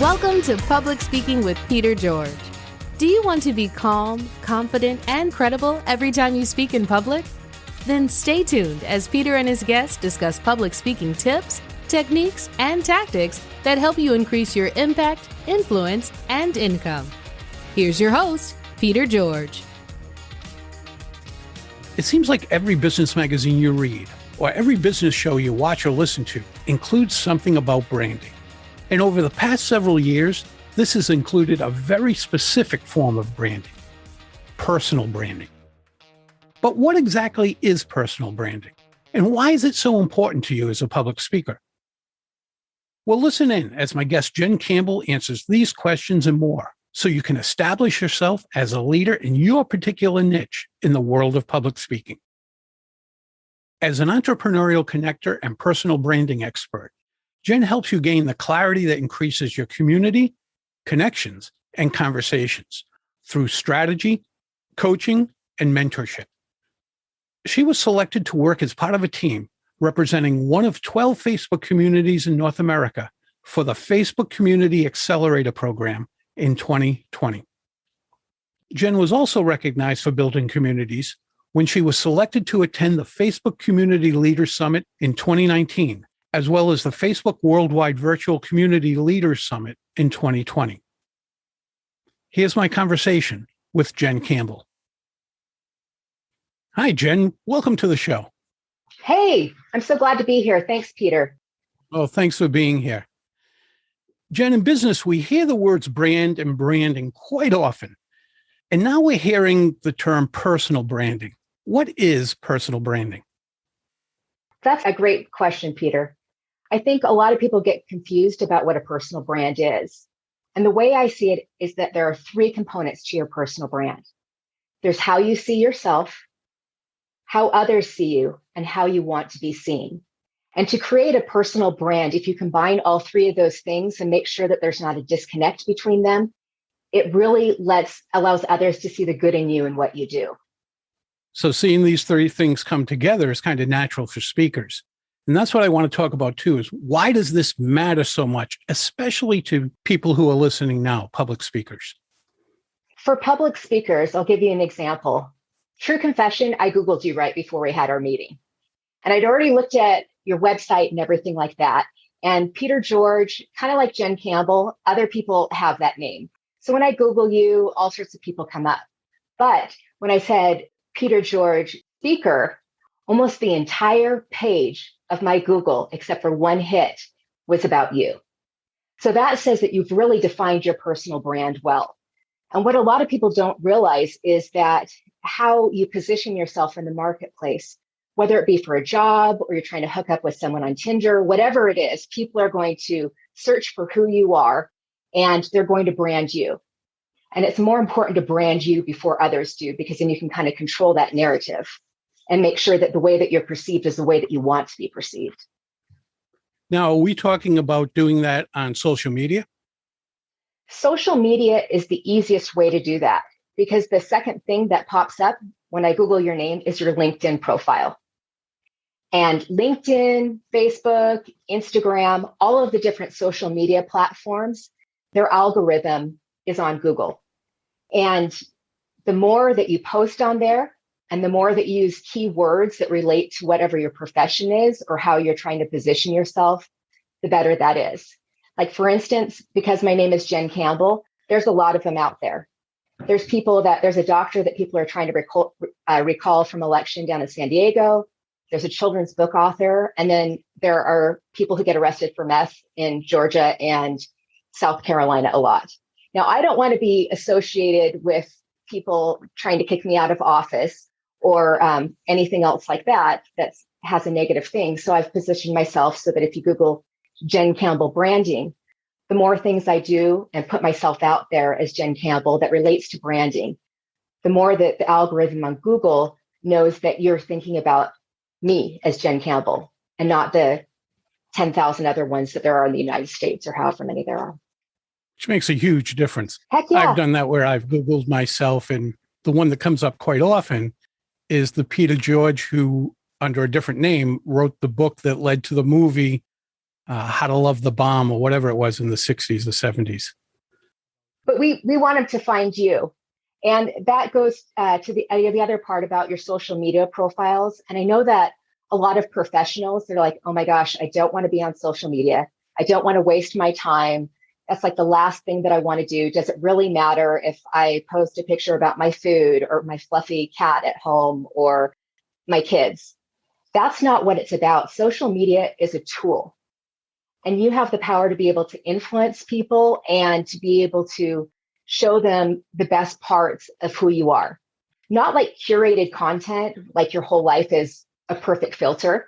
Welcome to Public Speaking with Peter George. Do you want to be calm, confident, and credible every time you speak in public? Then stay tuned as Peter and his guests discuss public speaking tips, techniques, and tactics that help you increase your impact, influence, and income. Here's your host, Peter George. It seems like every business magazine you read or every business show you watch or listen to includes something about branding. And over the past several years, this has included a very specific form of branding, personal branding. But what exactly is personal branding? And why is it so important to you as a public speaker? Well, listen in as my guest Jen Campbell answers these questions and more, so you can establish yourself as a leader in your particular niche in the world of public speaking. As an entrepreneurial connector and personal branding expert, Jen helps you gain the clarity that increases your community, connections, and conversations through strategy, coaching, and mentorship. She was selected to work as part of a team representing one of 12 Facebook communities in North America for the Facebook Community Accelerator Program in 2020. Jen was also recognized for building communities when she was selected to attend the Facebook Community Leaders Summit in 2019, as well as the Facebook Worldwide Virtual Community Leaders Summit in 2020. Here's my conversation with Jen Campbell. Hi, Jen. Welcome to the show. Hey, I'm so glad to be here. Thanks, Peter. Well, thanks for being here. Jen, in business, we hear the words brand and branding quite often. And now we're hearing the term personal branding. What is personal branding? That's a great question, Peter. I think a lot of people get confused about what a personal brand is. And the way I see it is that there are three components to your personal brand. There's how you see yourself, how others see you, and how you want to be seen. And to create a personal brand, if you combine all three of those things and make sure that there's not a disconnect between them, it really allows others to see the good in you and what you do. So seeing these three things come together is kind of natural for speakers. And that's what I want to talk about too, is why does this matter so much, especially to people who are listening now, public speakers? For public speakers, I'll give you an example. True confession, I Googled you right before we had our meeting. And I'd already looked at your website and everything like that. And Peter George, kind of like Jen Campbell, other people have that name. So when I Google you, all sorts of people come up. But when I said Peter George speaker, almost the entire page of my Google, except for one hit, was about you. So that says that you've really defined your personal brand well. And what a lot of people don't realize is that how you position yourself in the marketplace, whether it be for a job or you're trying to hook up with someone on Tinder, whatever it is, people are going to search for who you are and they're going to brand you. And it's more important to brand you before others do, because then you can kind of control that narrative and make sure that the way that you're perceived is the way that you want to be perceived. Now, are we talking about doing that on social media? Social media is the easiest way to do that, because the second thing that pops up when I Google your name is your LinkedIn profile. And LinkedIn, Facebook, Instagram, all of the different social media platforms, their algorithm is on Google. And the more that you post on there, and the more that you use keywords that relate to whatever your profession is or how you're trying to position yourself, the better that is. Like, for instance, because my name is Jen Campbell, there's a lot of them out there. There's a doctor that people are trying to recall from election down in San Diego. There's a children's book author. And then there are people who get arrested for meth in Georgia and South Carolina a lot. Now, I don't want to be associated with people trying to kick me out of office or anything else like that has a negative thing. So I've positioned myself so that if you Google Jen Campbell branding, the more things I do and put myself out there as Jen Campbell that relates to branding, the more that the algorithm on Google knows that you're thinking about me as Jen Campbell and not the 10,000 other ones that there are in the United States or however many there are. Which makes a huge difference. Heck yeah. I've done that where I've Googled myself, and the one that comes up quite often is the Peter George who, under a different name, wrote the book that led to the movie How to Love the Bomb or whatever it was in the 60s or 70s. But we want them to find you. And that goes to the other part about your social media profiles. And I know that a lot of professionals, they're like, oh my gosh, I don't want to be on social media. I don't want to waste my time. That's like the last thing that I want to do. Does it really matter if I post a picture about my food or my fluffy cat at home or my kids? That's not what it's about. Social media is a tool. And you have the power to be able to influence people and to be able to show them the best parts of who you are. Not like curated content, like your whole life is a perfect filter.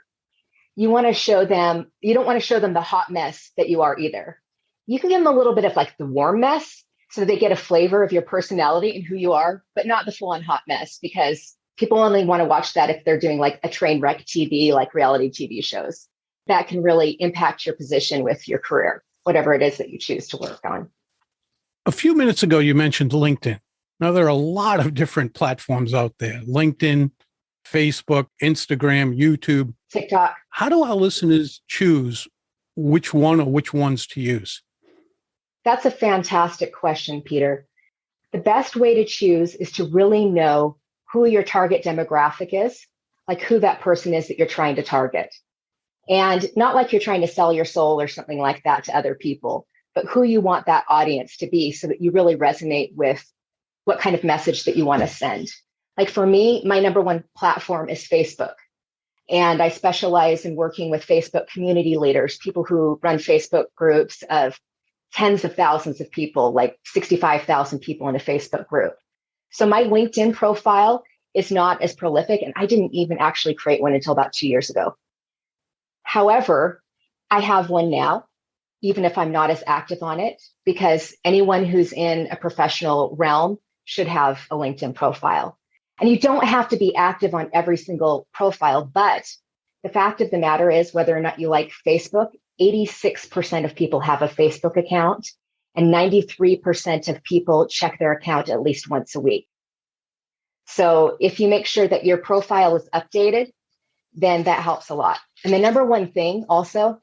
You want to show them, you don't want to show them the hot mess that you are either. You can give them a little bit of like the warm mess so they get a flavor of your personality and who you are, but not the full on hot mess, because people only want to watch that if they're doing like a train wreck TV, like reality TV shows. That can really impact your position with your career, whatever it is that you choose to work on. A few minutes ago, you mentioned LinkedIn. Now, there are a lot of different platforms out there: LinkedIn, Facebook, Instagram, YouTube, TikTok. How do our listeners choose which one or which ones to use? That's a fantastic question, Peter. The best way to choose is to really know who your target demographic is, like who that person is that you're trying to target. And not like you're trying to sell your soul or something like that to other people, but who you want that audience to be so that you really resonate with what kind of message that you want to send. Like for me, my number one platform is Facebook. And I specialize in working with Facebook community leaders, people who run Facebook groups of tens of thousands of people, like 65,000 people in a Facebook group. So my LinkedIn profile is not as prolific, and I didn't even actually create one until about 2 years ago. However, I have one now, even if I'm not as active on it, because anyone who's in a professional realm should have a LinkedIn profile. And you don't have to be active on every single profile, but the fact of the matter is, whether or not you like Facebook, 86% of people have a Facebook account, and 93% of people check their account at least once a week. So if you make sure that your profile is updated, then that helps a lot. And the number one thing also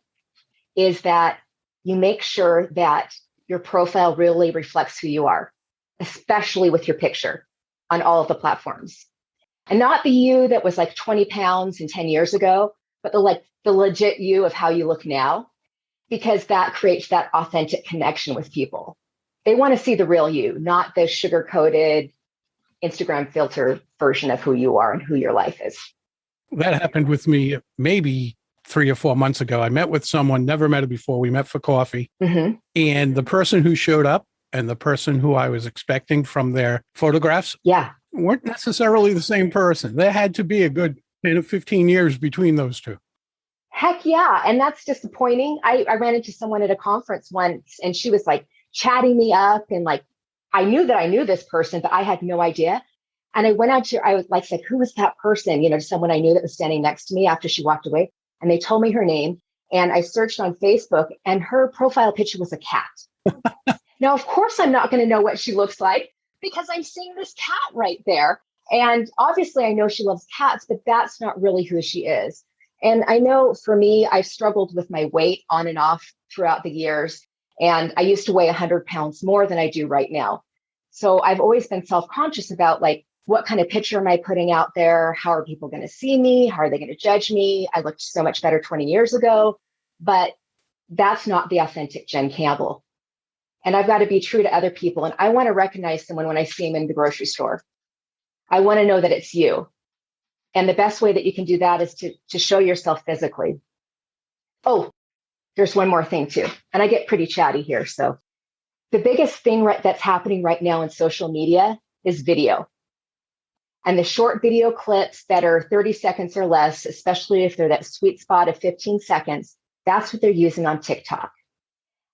is that you make sure that your profile really reflects who you are, especially with your picture on all of the platforms. And not the you that was like 20 pounds and 10 years ago, but the legit you of how you look now, because that creates that authentic connection with people. They want to see the real you, not the sugar-coated Instagram filter version of who you are and who your life is. That happened with me maybe 3 or 4 months ago. I met with someone, never met her before. We met for coffee. Mm-hmm. And the person who showed up and the person who I was expecting from their photographs weren't necessarily the same person. There had to be a good 10 or 15 years between those two. Heck yeah. And that's disappointing. I ran into someone at a conference once and she was like chatting me up and like, I knew that I knew this person, but I had no idea. And I went out to, I was like, said, who was that person? You know, someone I knew that was standing next to me after she walked away. And they told me her name. And I searched on Facebook and her profile picture was a cat. Now, of course, I'm not going to know what she looks like because I'm seeing this cat right there. And obviously, I know she loves cats, but that's not really who she is. And I know for me, I've struggled with my weight on and off throughout the years. And I used to weigh 100 pounds more than I do right now. So I've always been self-conscious about like, what kind of picture am I putting out there? How are people going to see me? How are they going to judge me? I looked so much better 20 years ago, but that's not the authentic Jen Campbell. And I've got to be true to other people. And I want to recognize someone when I see them in the grocery store. I want to know that it's you. And the best way that you can do that is to show yourself physically. Oh, there's one more thing too. And I get pretty chatty here. So the biggest thing that's happening right now in social media is video. And the short video clips that are 30 seconds or less, especially if they're that sweet spot of 15 seconds, that's what they're using on TikTok.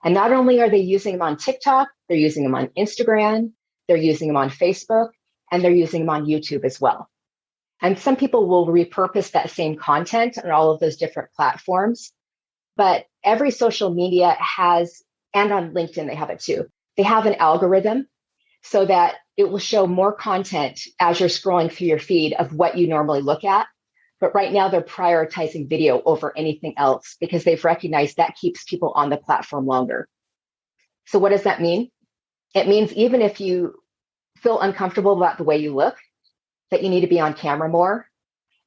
And not only are they using them on TikTok, they're using them on Instagram, they're using them on Facebook, and they're using them on YouTube as well. And some people will repurpose that same content on all of those different platforms. But every social media has, and on LinkedIn, they have it too. They have an algorithm so that it will show more content as you're scrolling through your feed of what you normally look at. But right now they're prioritizing video over anything else because they've recognized that keeps people on the platform longer. So what does that mean? It means even if you feel uncomfortable about the way you look, that you need to be on camera more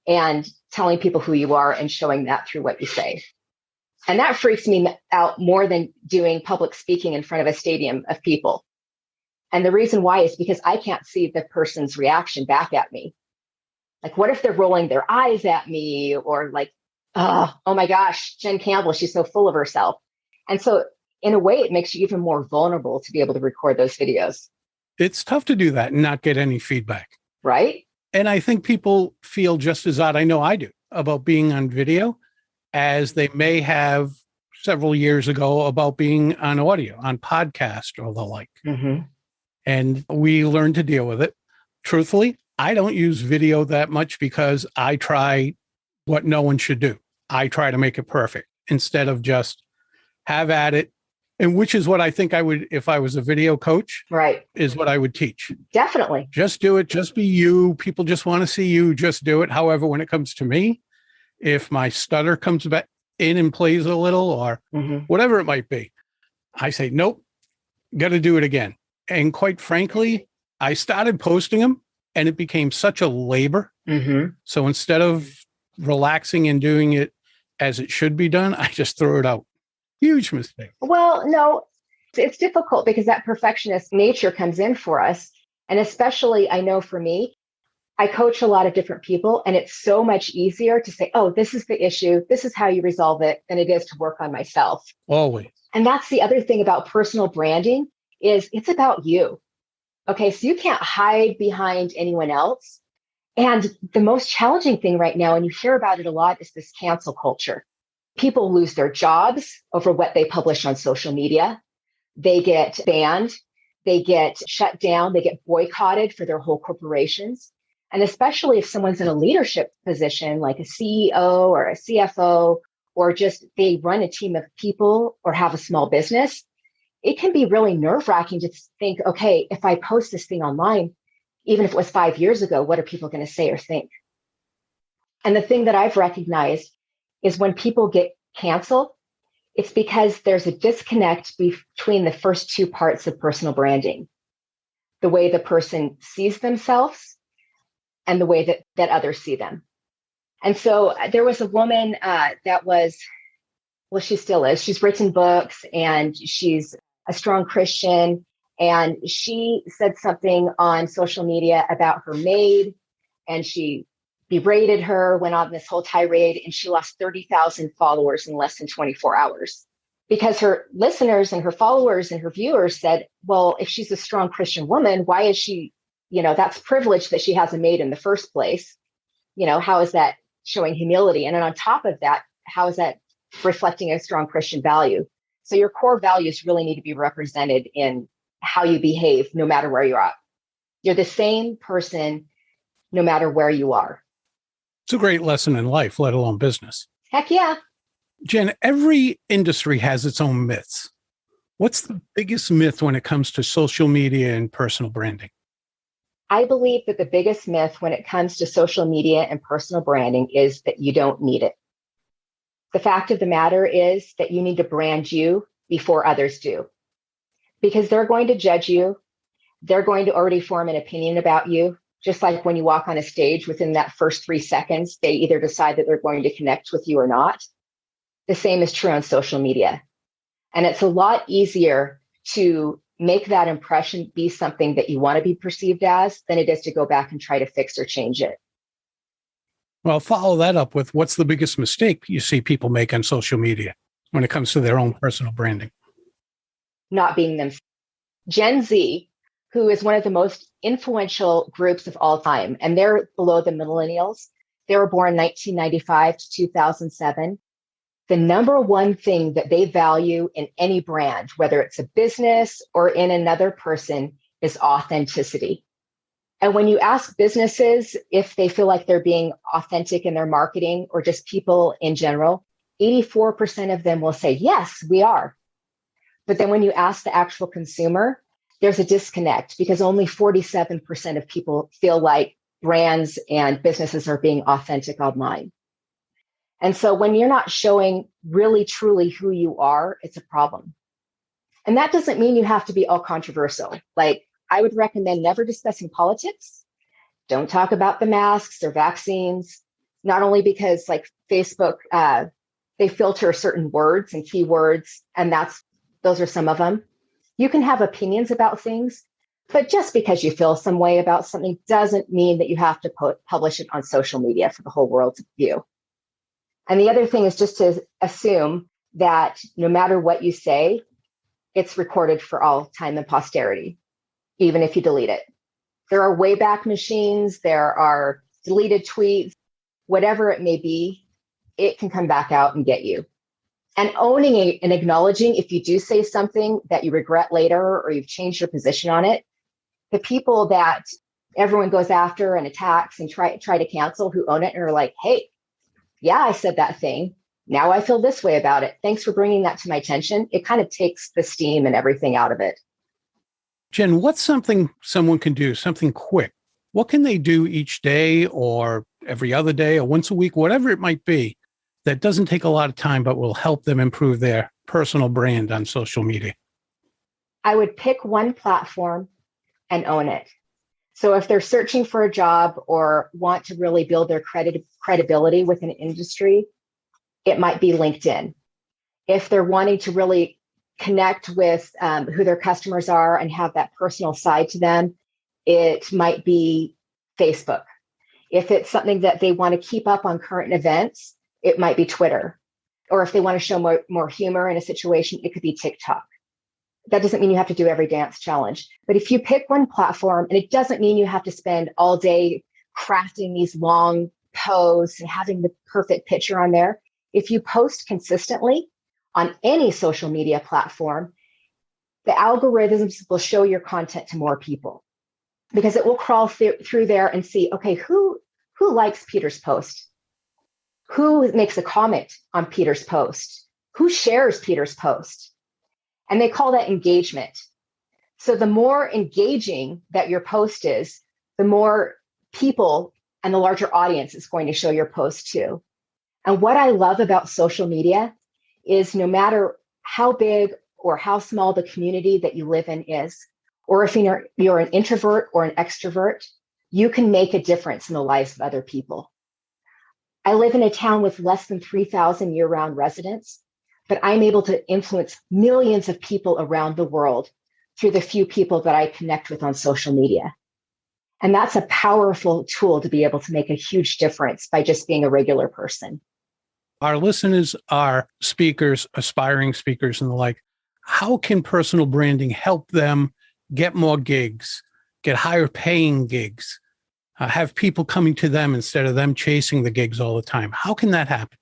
and telling people who you are and showing that through what you say. And that freaks me out more than doing public speaking in front of a stadium of people. And the reason why is because I can't see the person's reaction back at me. Like, what if they're rolling their eyes at me or like, oh my gosh, Jen Campbell, she's so full of herself. And so in a way, it makes you even more vulnerable to be able to record those videos. It's tough to do that and not get any feedback. Right? And I think people feel just as odd, I know I do, about being on video as they may have several years ago about being on audio, on podcast or the like. Mm-hmm. And we learn to deal with it. Truthfully, I don't use video that much because I try what no one should do. I try to make it perfect instead of just have at it. And which is what I think I would, if I was a video coach, right, is what I would teach. Definitely. Just do it. Just be you. People just want to see you. Just do it. However, when it comes to me, if my stutter comes back in and plays a little or whatever it might be, I say, nope, got to do it again. And quite frankly, I started posting them and it became such a labor. So instead of relaxing and doing it as it should be done, I just throw it out. Huge mistake. Well, no, it's difficult because that perfectionist nature comes in for us. And especially, I know for me, I coach a lot of different people, and it's so much easier to say, oh, this is the issue, this is how you resolve it, than it is to work on myself. Always. And that's the other thing about personal branding is it's about you. Okay, so you can't hide behind anyone else. And the most challenging thing right now, and you hear about it a lot, is this cancel culture. People lose their jobs over what they publish on social media. They get banned. They get shut down. They get boycotted for their whole corporations. And especially if someone's in a leadership position, like a CEO or a CFO, or just they run a team of people or have a small business, it can be really nerve-wracking to think, okay, if I post this thing online, even if it was 5 years ago, what are people going to say or think? And the thing that I've recognized is when people get canceled, it's because there's a disconnect between the first two parts of personal branding, the way the person sees themselves and the way that others see them. And so there was a woman she still is. She's written books and she's a strong Christian. And she said something on social media about her maid, and she berated her, went on this whole tirade, and she lost 30,000 followers in less than 24 hours because her listeners and her followers and her viewers said, well, if she's a strong Christian woman, why is she, that's privilege that she has a maid in the first place. How is that showing humility? And then on top of that, how is that reflecting a strong Christian value? So your core values really need to be represented in how you behave, no matter where you're at. You're the same person, no matter where you are. It's a great lesson in life, let alone business. Heck yeah. Jen, every industry has its own myths. What's the biggest myth when it comes to social media and personal branding? I believe that the biggest myth when it comes to social media and personal branding is that you don't need it. The fact of the matter is that you need to brand you before others do, because they're going to judge you. They're going to already form an opinion about you. Just like when you walk on a stage, within that first 3 seconds, they either decide that they're going to connect with you or not. The same is true on social media. And it's a lot easier to make that impression be something that you want to be perceived as than it is to go back and try to fix or change it. Well, follow that up with what's the biggest mistake you see people make on social media when it comes to their own personal branding? Not being themselves. Gen Z, who is one of the most influential groups of all time, and they're below the millennials. They were born 1995 to 2007. The number one thing that they value in any brand, whether it's a business or in another person, is authenticity. And when you ask businesses if they feel like they're being authentic in their marketing or just people in general, 84% of them will say, yes, we are. But then when you ask the actual consumer, there's a disconnect because only 47% of people feel like brands and businesses are being authentic online. And so when you're not showing really, truly who you are, it's a problem. And that doesn't mean you have to be all controversial. Like, I would recommend never discussing politics. Don't talk about the masks or vaccines, not only because like Facebook, they filter certain words and keywords, and those are some of them. You can have opinions about things, but just because you feel some way about something doesn't mean that you have to publish it on social media for the whole world to view. And the other thing is just to assume that no matter what you say, it's recorded for all time and posterity, even if you delete it. There are wayback machines, there are deleted tweets, whatever it may be, it can come back out and get you. And owning it and acknowledging if you do say something that you regret later or you've changed your position on it, the people that everyone goes after and attacks and try to cancel who own it and are like, hey, yeah, I said that thing. Now I feel this way about it. Thanks for bringing that to my attention. It kind of takes the steam and everything out of it. Jen, what's something someone can do, something quick? What can they do each day or every other day or once a week, whatever it might be, that doesn't take a lot of time, but will help them improve their personal brand on social media? I would pick one platform and own it. So if they're searching for a job or want to really build their credibility within an industry, it might be LinkedIn. If they're wanting to really connect with who their customers are and have that personal side to them, it might be Facebook. If it's something that they want to keep up on current events, it might be Twitter. Or if they want to show more humor in a situation, it could be TikTok. That doesn't mean you have to do every dance challenge. But if you pick one platform, and it doesn't mean you have to spend all day crafting these long posts and having the perfect picture on there. If you post consistently on any social media platform, the algorithms will show your content to more people because it will crawl through there and see, okay, who likes Peter's post? Who makes a comment on Peter's post? Who shares Peter's post? And they call that engagement. So the more engaging that your post is, the more people and the larger audience it's going to show your post to. And what I love about social media is no matter how big or how small the community that you live in is, or if you're an introvert or an extrovert, you can make a difference in the lives of other people. I live in a town with less than 3,000 year-round residents, but I'm able to influence millions of people around the world through the few people that I connect with on social media. And that's a powerful tool to be able to make a huge difference by just being a regular person. Our listeners are speakers, aspiring speakers and the like. How can personal branding help them get more gigs, get higher paying gigs, have people coming to them instead of them chasing the gigs all the time? How can that happen?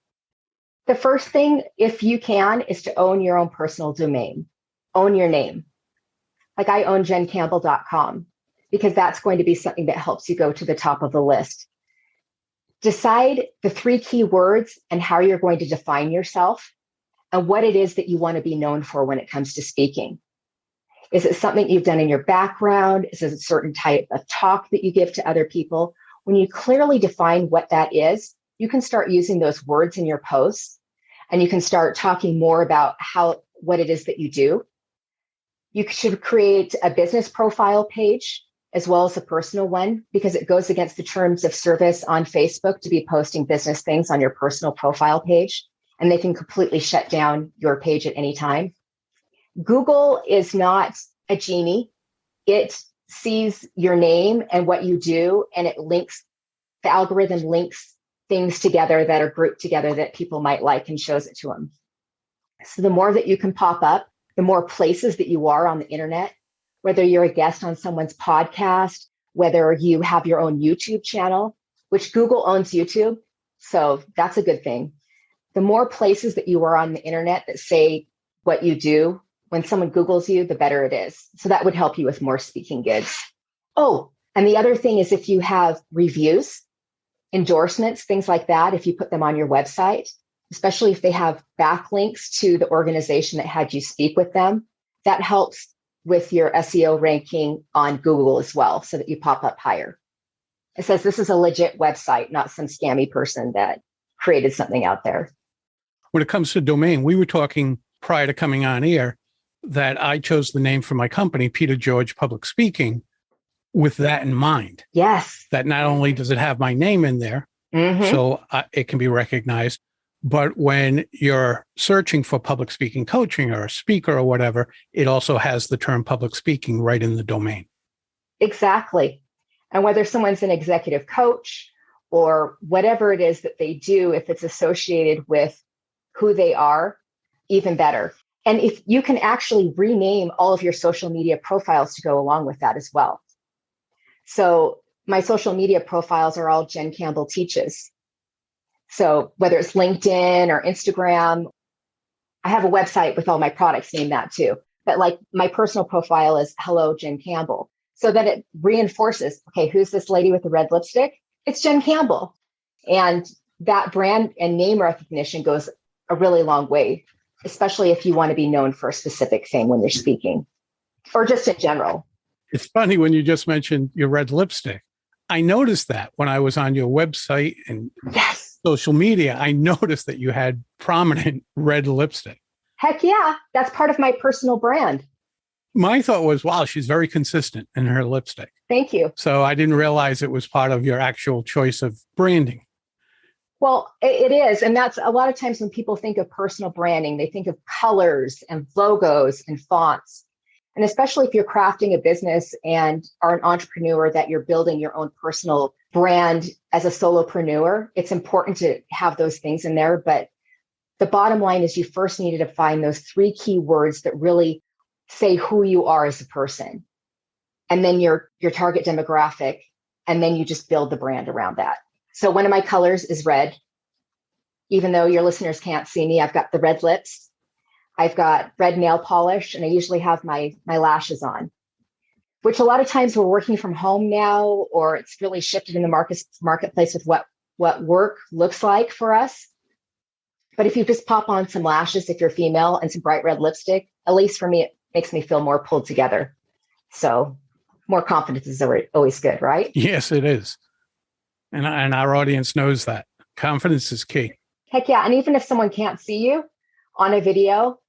The first thing, if you can, is to own your own personal domain. Own your name. Like I own jencampbell.com because that's going to be something that helps you go to the top of the list. Decide the 3 key words and how you're going to define yourself and what it is that you want to be known for when it comes to speaking. Is it something you've done in your background? Is it a certain type of talk that you give to other people? When you clearly define what that is, you can start using those words in your posts and you can start talking more about what it is that you do. You should create a business profile page as well as a personal one because it goes against the terms of service on Facebook to be posting business things on your personal profile page, and they can completely shut down your page at any time. Google is not a genie. It sees your name and what you do, and the algorithm links things together that are grouped together that people might like and shows it to them. So the more that you can pop up, the more places that you are on the internet, whether you're a guest on someone's podcast, whether you have your own YouTube channel, which Google owns YouTube. So that's a good thing. The more places that you are on the internet that say what you do, when someone Googles you, the better it is. So that would help you with more speaking gigs. Oh, and the other thing is if you have reviews, endorsements, things like that, if you put them on your website, especially if they have backlinks to the organization that had you speak with them, that helps with your SEO ranking on Google as well, so that you pop up higher. It says this is a legit website, not some scammy person that created something out there. When it comes to domain, we were talking prior to coming on air that I chose the name for my company, Peter George Public Speaking, with that in mind. Yes. That not only does it have my name in there, so it can be recognized, but when you're searching for public speaking coaching or a speaker or whatever, it also has the term public speaking right in the domain. Exactly. And whether someone's an executive coach or whatever it is that they do, if it's associated with who they are, even better. And if you can actually rename all of your social media profiles to go along with that as well. So my social media profiles are all Jen Campbell Teaches. So whether it's LinkedIn or Instagram, I have a website with all my products named that too. But like my personal profile is Hello Jen Campbell. So that it reinforces, okay, who's this lady with the red lipstick? It's Jen Campbell. And that brand and name recognition goes a really long way, especially if you want to be known for a specific thing when you're speaking or just in general. It's funny when you just mentioned your red lipstick. I noticed that when I was on your website and social media, I noticed that you had prominent red lipstick. Heck yeah, that's part of my personal brand. My thought was, wow, she's very consistent in her lipstick. Thank you. So I didn't realize it was part of your actual choice of branding. Well, it is. And that's a lot of times when people think of personal branding, they think of colors and logos and fonts. And especially if you're crafting a business and are an entrepreneur that you're building your own personal brand as a solopreneur, it's important to have those things in there. But the bottom line is you first need to define those 3 key words that really say who you are as a person. And then your target demographic. And then you just build the brand around that. So one of my colors is red. Even though your listeners can't see me, I've got the red lips. I've got red nail polish, and I usually have my lashes on, which a lot of times we're working from home now, or it's really shifted in the marketplace with what work looks like for us. But if you just pop on some lashes, if you're female, and some bright red lipstick, at least for me, it makes me feel more pulled together. So more confidence is always good, right? Yes, it is. And our audience knows that. Confidence is key. Heck yeah. And even if someone can't see you on a video,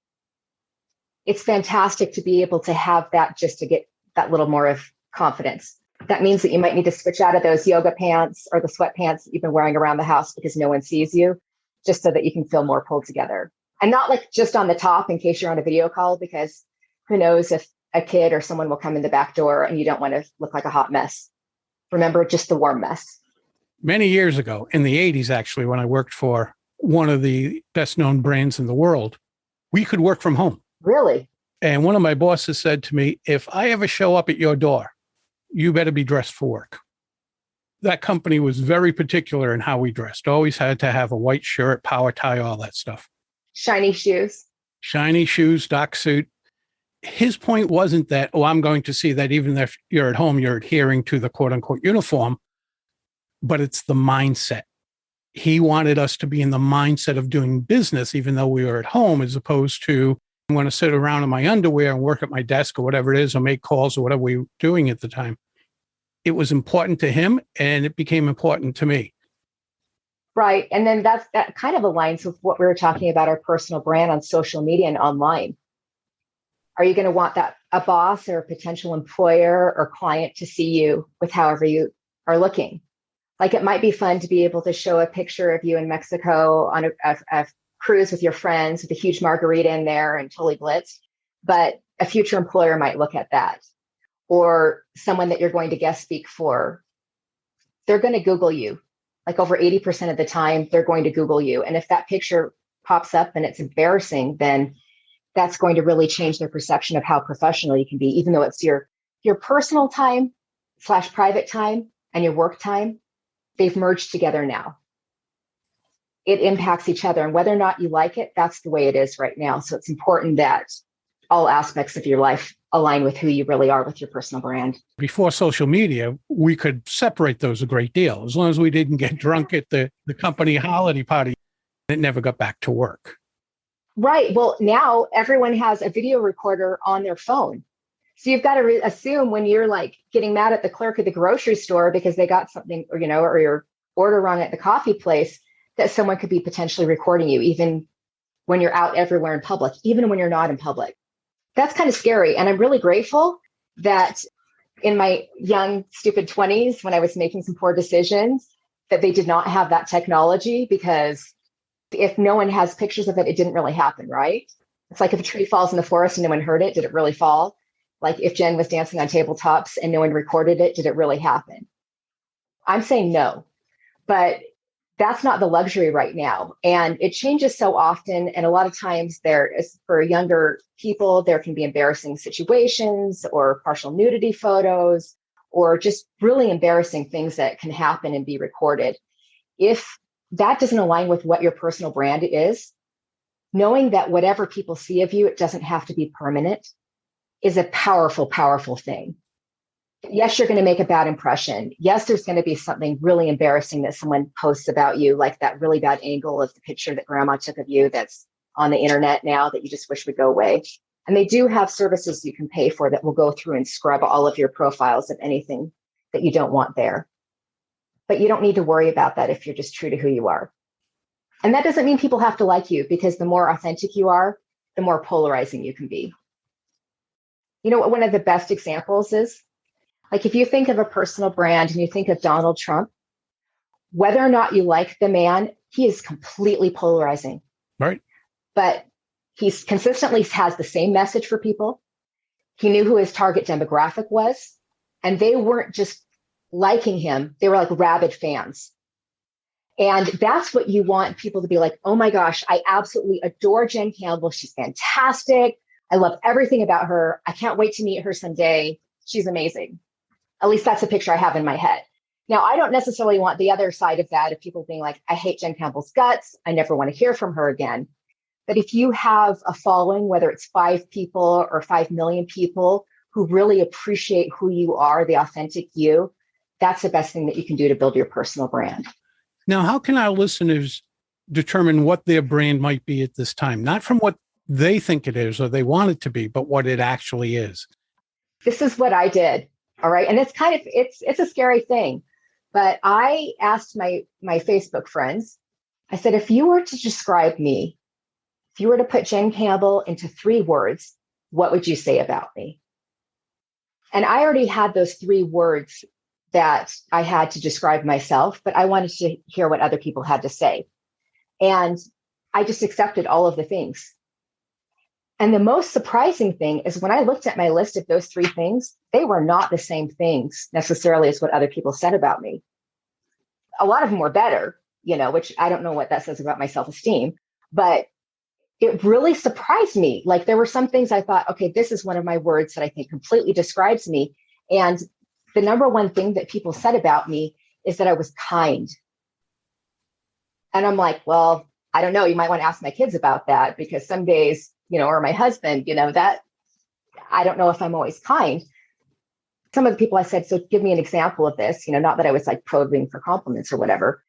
it's fantastic to be able to have that just to get that little more of confidence. That means that you might need to switch out of those yoga pants or the sweatpants that you've been wearing around the house because no one sees you, just so that you can feel more pulled together. And not like just on the top in case you're on a video call, because who knows if a kid or someone will come in the back door and you don't want to look like a hot mess. Remember, just the warm mess. Many years ago, in the 80s, actually, when I worked for one of the best known brands in the world, we could work from home. Really? And one of my bosses said to me, if I ever show up at your door, you better be dressed for work. That company was very particular in how we dressed. Always had to have a white shirt, power tie, all that stuff. Shiny shoes. Shiny shoes, dock suit. His point wasn't that, I'm going to see that even if you're at home, you're adhering to the quote unquote uniform, but it's the mindset. He wanted us to be in the mindset of doing business, even though we were at home, as opposed to I'm going to sit around in my underwear and work at my desk or whatever it is, or make calls or whatever we were doing at the time. It was important to him and it became important to me. Right. And then that kind of aligns with what we were talking about, our personal brand on social media and online. Are you going to want that a boss or a potential employer or client to see you with however you are looking? Like it might be fun to be able to show a picture of you in Mexico on a cruise with your friends with a huge margarita in there and totally blitzed. But a future employer might look at that. Or someone that you're going to guest speak for, they're going to Google you. Like over 80% of the time, they're going to Google you. And if that picture pops up and it's embarrassing, then that's going to really change their perception of how professional you can be, even though it's your personal time / private time and your work time. They've merged together now. It impacts each other. And whether or not you like it, that's the way it is right now. So it's important that all aspects of your life align with who you really are with your personal brand. Before social media, we could separate those a great deal. As long as we didn't get drunk at the company holiday party, it never got back to work. Right. Well, now everyone has a video recorder on their phone. So you've got to assume when you're like getting mad at the clerk at the grocery store because they got something, or, or your order wrong at the coffee place, that someone could be potentially recording you, even when you're out everywhere in public, even when you're not in public. That's kind of scary. And I'm really grateful that in my young, stupid 20s, when I was making some poor decisions, that they did not have that technology, because if no one has pictures of it, it didn't really happen, right? It's like if a tree falls in the forest and no one heard it, did it really fall? Like if Jen was dancing on tabletops and no one recorded it, did it really happen? I'm saying no, but that's not the luxury right now. And it changes so often. And a lot of times there is, for younger people, there can be embarrassing situations or partial nudity photos or just really embarrassing things that can happen and be recorded. If that doesn't align with what your personal brand is, knowing that whatever people see of you, it doesn't have to be permanent, is a powerful, powerful thing. Yes, you're going to make a bad impression. Yes, there's going to be something really embarrassing that someone posts about you, like that really bad angle of the picture that grandma took of you that's on the internet now that you just wish would go away. And they do have services you can pay for that will go through and scrub all of your profiles of anything that you don't want there. But you don't need to worry about that if you're just true to who you are. And that doesn't mean people have to like you, because the more authentic you are, the more polarizing you can be. You know what one of the best examples is? Like if you think of a personal brand and you think of Donald Trump, whether or not you like the man, he is completely polarizing. Right. But he consistently has the same message for people. He knew who his target demographic was, and they weren't just liking him. They were like rabid fans. And that's what you want people to be like, oh my gosh, I absolutely adore Jen Campbell. She's fantastic. I love everything about her. I can't wait to meet her someday. She's amazing. At least that's a picture I have in my head. Now, I don't necessarily want the other side of that, of people being like, I hate Jen Campbell's guts. I never want to hear from her again. But if you have a following, whether it's 5 people or 5 million people who really appreciate who you are, the authentic you, that's the best thing that you can do to build your personal brand. Now, how can our listeners determine what their brand might be at this time? Not from what they think it is or they want it to be, but what it actually is. This is what I did. All right. And it's kind of, it's a scary thing. But I asked my Facebook friends, I said, if you were to describe me, if you were to put Jen Campbell into 3 words, what would you say about me? And I already had those 3 words that I had to describe myself, but I wanted to hear what other people had to say. And I just accepted all of the things. And the most surprising thing is when I looked at my list of those 3 things, they were not the same things necessarily as what other people said about me. A lot of them were better, which I don't know what that says about my self-esteem, but it really surprised me. Like there were some things I thought, okay, this is one of my words that I think completely describes me. And the number one thing that people said about me is that I was kind. And I'm like, well, I don't know. You might want to ask my kids about that, because some days, or my husband, that I don't know if I'm always kind. Some of the people I said, so give me an example of this, not that I was like probing for compliments or whatever.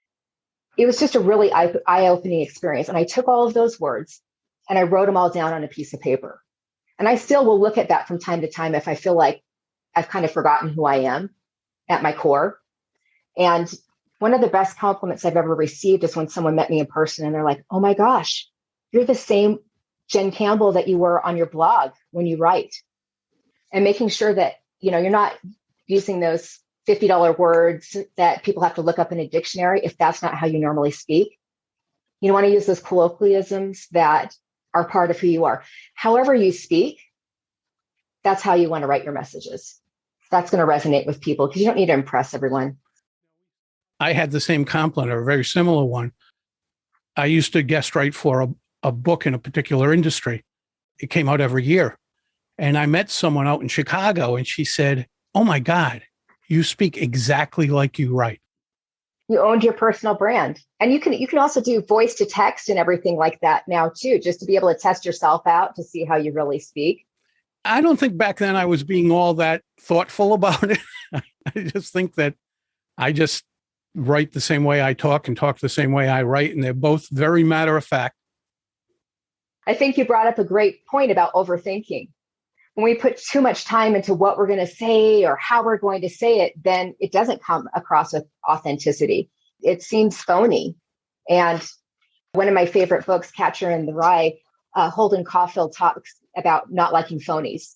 It was just a really eye-opening experience. And I took all of those words and I wrote them all down on a piece of paper. And I still will look at that from time to time if I feel like I've kind of forgotten who I am at my core. And one of the best compliments I've ever received is when someone met me in person and they're like, oh my gosh, you're the same Jen Campbell that you were on your blog when you write. And making sure that, you're not using those $50 words that people have to look up in a dictionary if that's not how you normally speak. You want to use those colloquialisms that are part of who you are. However you speak, that's how you want to write your messages. That's going to resonate with people because you don't need to impress everyone. I had the same compliment, or a very similar one. I used to guest write for a book in a particular industry. It came out every year. And I met someone out in Chicago and she said, oh my God, you speak exactly like you write. You owned your personal brand. And you can also do voice to text and everything like that now too, just to be able to test yourself out to see how you really speak. I don't think back then I was being all that thoughtful about it. I just think that I just write the same way I talk and talk the same way I write. And they're both very matter of fact. I think you brought up a great point about overthinking. when we put too much time into what we're going to say or how we're going to say it, then it doesn't come across with authenticity. It seems phony. And one of my favorite books, Catcher in the Rye, Holden Caulfield talks about not liking phonies.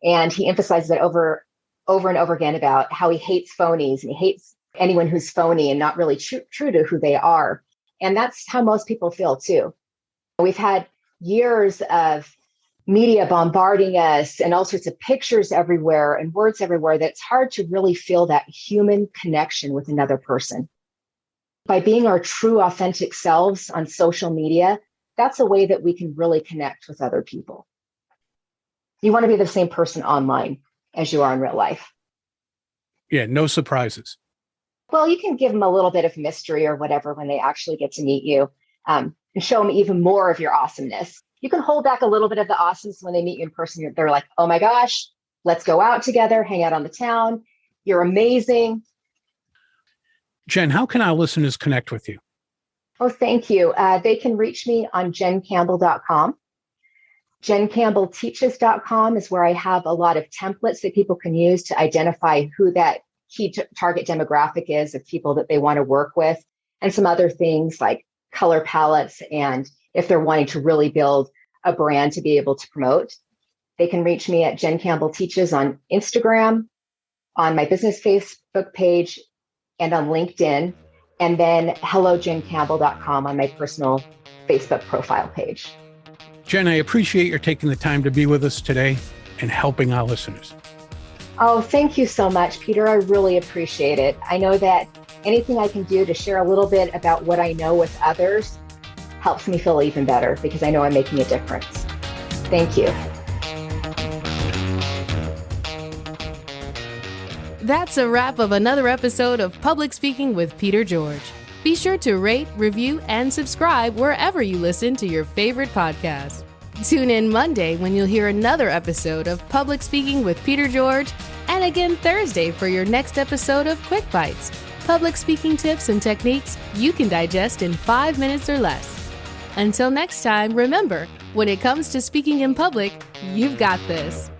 And he emphasizes it over and over again about how he hates phonies and he hates anyone who's phony and not really true to who they are. And that's how most people feel too. We've had years of media bombarding us and all sorts of pictures everywhere and words everywhere that it's hard to really feel that human connection with another person. By being our true, authentic selves on social media, that's a way that we can really connect with other people. You want to be the same person online as you are in real life. Yeah, no surprises. Well, you can give them a little bit of mystery or whatever when they actually get to meet you, and show them even more of your awesomeness. You can hold back a little bit of the awesomeness when they meet you in person. They're like, oh my gosh, let's go out together, hang out on the town. You're amazing. Jen, how can our listeners connect with you? Oh, thank you. They can reach me on jencampbell.com. JenCampbellTeaches.com is where I have a lot of templates that people can use to identify who that key target demographic is of people that they want to work with, and some other things like color palettes. And if they're wanting to really build a brand to be able to promote, they can reach me at Jen Campbell Teaches on Instagram, on my business Facebook page, and on LinkedIn, and then hellojencampbell.com on my personal Facebook profile page. Jen, I appreciate your taking the time to be with us today and helping our listeners. Oh, thank you so much, Peter. I really appreciate it. I know that anything I can do to share a little bit about what I know with others helps me feel even better because I know I'm making a difference. Thank you. That's a wrap of another episode of Public Speaking with Peter George. Be sure to rate, review, and subscribe wherever you listen to your favorite podcast. Tune in Monday when you'll hear another episode of Public Speaking with Peter George, and again Thursday for your next episode of Quick Bites, public speaking tips and techniques you can digest in 5 minutes or less. Until next time, remember, when it comes to speaking in public, you've got this.